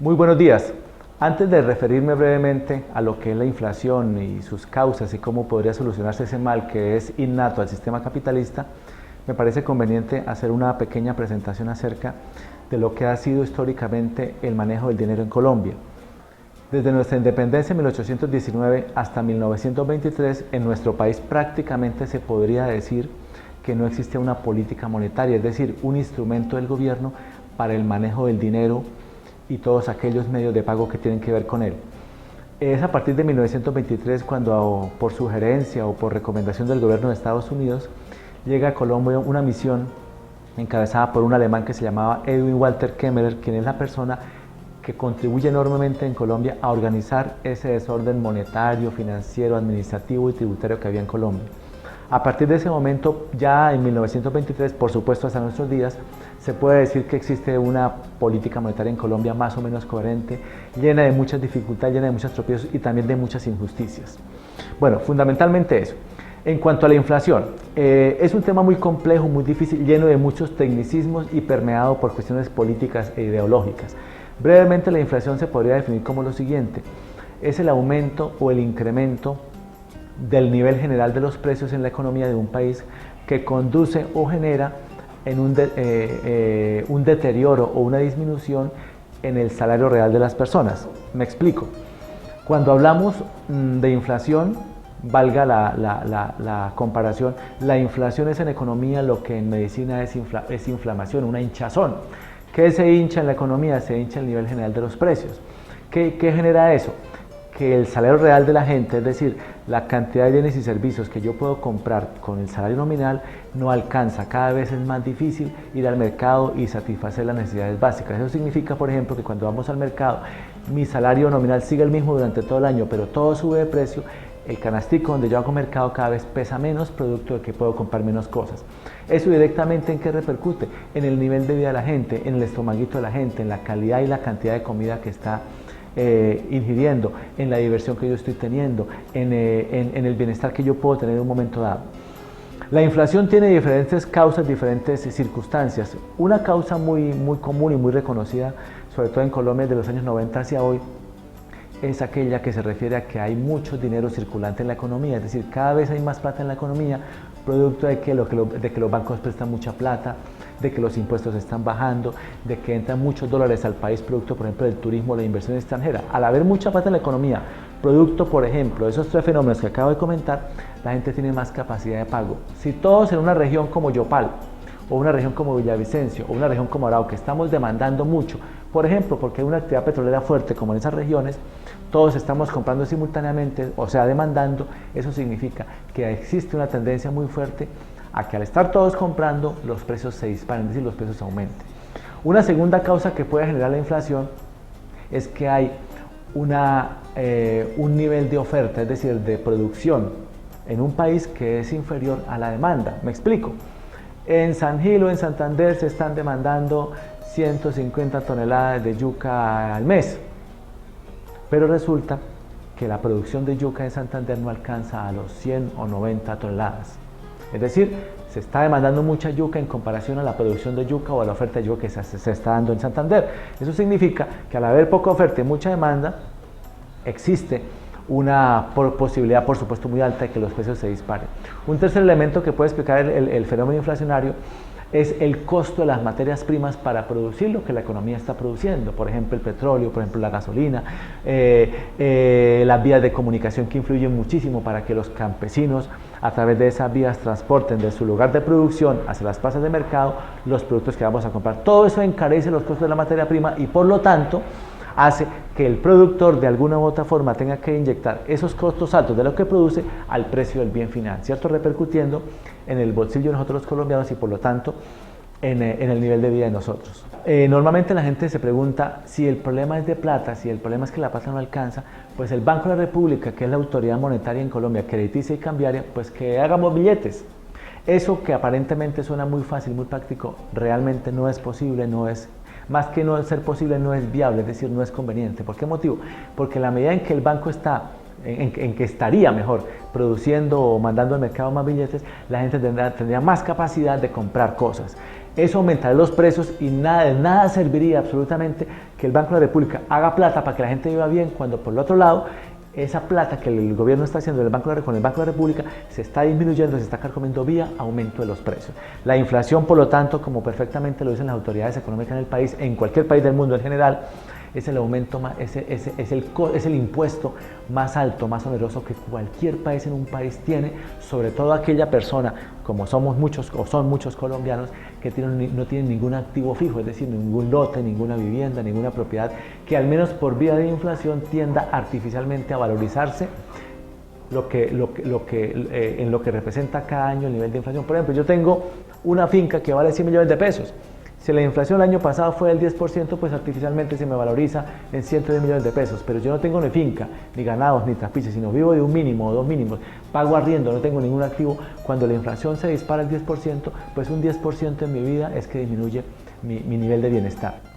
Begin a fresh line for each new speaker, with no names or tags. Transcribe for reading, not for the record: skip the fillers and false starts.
Muy buenos días. Antes de referirme brevemente a lo que es la inflación y sus causas y cómo podría solucionarse ese mal que es innato al sistema capitalista, me parece conveniente hacer una pequeña presentación acerca de lo que ha sido históricamente el manejo del dinero en Colombia. Desde nuestra independencia en 1819 hasta 1923, en nuestro país prácticamente se podría decir que no existía una política monetaria, es decir, un instrumento del gobierno para el manejo del dinero y todos aquellos medios de pago que tienen que ver con él. Es a partir de 1923 cuando, por sugerencia o por recomendación del gobierno de Estados Unidos, llega a Colombia una misión encabezada por un alemán que se llamaba Edwin Walter Kemmerer, quien es la persona que contribuye enormemente en Colombia a organizar ese desorden monetario, financiero, administrativo y tributario que había en Colombia. A partir de ese momento, ya en 1923, por supuesto hasta nuestros días, se puede decir que existe una política monetaria en Colombia más o menos coherente, llena de muchas dificultades, llena de muchos tropiezos y también de muchas injusticias. Bueno, fundamentalmente eso. En cuanto a la inflación, es un tema muy complejo, muy difícil, lleno de muchos tecnicismos y permeado por cuestiones políticas e ideológicas. Brevemente, la inflación se podría definir como lo siguiente: es el aumento o el incremento del nivel general de los precios en la economía de un país que conduce o genera en un deterioro o una disminución en el salario real de las personas. Me explico. Cuando hablamos de inflación, valga la comparación, la inflación es en economía lo que en medicina es inflamación, una hinchazón. ¿Qué se hincha en la economía? Se hincha el nivel general de los precios. ¿Qué genera eso? Que el salario real de la gente, es decir, la cantidad de bienes y servicios que yo puedo comprar con el salario nominal, no alcanza. Cada vez es más difícil ir al mercado y satisfacer las necesidades básicas. Eso significa, por ejemplo, que cuando vamos al mercado, mi salario nominal sigue el mismo durante todo el año, pero todo sube de precio. El canastico donde yo hago mercado cada vez pesa menos, producto de que puedo comprar menos cosas. ¿Eso directamente en qué repercute? En el nivel de vida de la gente, en el estomaguito de la gente, en la calidad y la cantidad de comida que está ingiriendo, en la diversión que yo estoy teniendo, en el bienestar que yo puedo tener en un momento dado. La inflación tiene diferentes causas, diferentes circunstancias. Una causa muy común y muy reconocida, sobre todo en Colombia de los años 90 hacia hoy, es aquella que se refiere a que hay mucho dinero circulante en la economía, es decir, cada vez hay más plata en la economía, producto de que los bancos prestan mucha plata, de que los impuestos están bajando, de que entran muchos dólares al país, producto, por ejemplo, del turismo o la inversión extranjera. Al haber mucha plata en la economía, producto, por ejemplo, de esos tres fenómenos que acabo de comentar, la gente tiene más capacidad de pago. Si todos en una región como Yopal, o una región como Villavicencio, o una región como Arauca, estamos demandando mucho, por ejemplo, porque hay una actividad petrolera fuerte como en esas regiones, todos estamos comprando simultáneamente, o sea, demandando, eso significa que existe una tendencia muy fuerte a que al estar todos comprando, los precios se disparen, es decir, los precios aumenten. Una segunda causa que puede generar la inflación es que hay un nivel de oferta, es decir, de producción en un país que es inferior a la demanda. Me explico. En San Gil o en Santander se están demandando 150 toneladas de yuca al mes, pero resulta que la producción de yuca en Santander no alcanza a los 100 o 90 toneladas. Es decir, se está demandando mucha yuca en comparación a la producción de yuca o a la oferta de yuca que se está dando en Santander. Eso significa que al haber poca oferta y mucha demanda, existe una posibilidad, por supuesto, muy alta de que los precios se disparen. Un tercer elemento que puede explicar el fenómeno inflacionario es el costo de las materias primas para producir lo que la economía está produciendo, por ejemplo el petróleo, por ejemplo la gasolina, las vías de comunicación que influyen muchísimo para que los campesinos a través de esas vías transporten de su lugar de producción hacia las plazas de mercado los productos que vamos a comprar. Todo eso encarece los costos de la materia prima y por lo tanto hace que el productor de alguna u otra forma tenga que inyectar esos costos altos de lo que produce al precio del bien final, ¿cierto? Repercutiendo en el bolsillo de nosotros los colombianos y por lo tanto en el nivel de vida de nosotros. Normalmente la gente se pregunta si el problema es de plata, si el problema es que la plata no alcanza, pues el Banco de la República, que es la autoridad monetaria en Colombia, crediticia y cambiaria, pues que hagamos billetes. Eso que aparentemente suena muy fácil, muy práctico, realmente no es posible, más que no ser posible, no es viable, es decir, no es conveniente. ¿Por qué motivo? Porque en la medida en que el banco estaría mejor produciendo o mandando al mercado más billetes, la gente tendría más capacidad de comprar cosas. eso aumentaría los precios y de nada serviría absolutamente que el Banco de la República haga plata para que la gente viva bien, cuando por el otro lado esa plata que el gobierno está haciendo con el Banco de la República se está disminuyendo, se está carcomiendo vía aumento de los precios. La inflación, por lo tanto, como perfectamente lo dicen las autoridades económicas en el país, en cualquier país del mundo en general, es el aumento, es el impuesto más alto, más oneroso que cualquier país en un país tiene, sobre todo aquella persona, como somos muchos o son muchos colombianos, que no tienen ningún activo fijo, es decir, ningún lote, ninguna vivienda, ninguna propiedad, que al menos por vía de inflación tienda artificialmente a valorizarse en lo que representa cada año el nivel de inflación. Por ejemplo, yo tengo una finca que vale 100 millones de pesos. Si la inflación el año pasado fue del 10%, pues artificialmente se me valoriza en 110 millones de pesos. Pero yo no tengo ni finca, ni ganados, ni trapiches, sino vivo de un mínimo o dos mínimos. Pago arriendo, no tengo ningún activo. Cuando la inflación se dispara el 10%, pues un 10% en mi vida es que disminuye mi nivel de bienestar.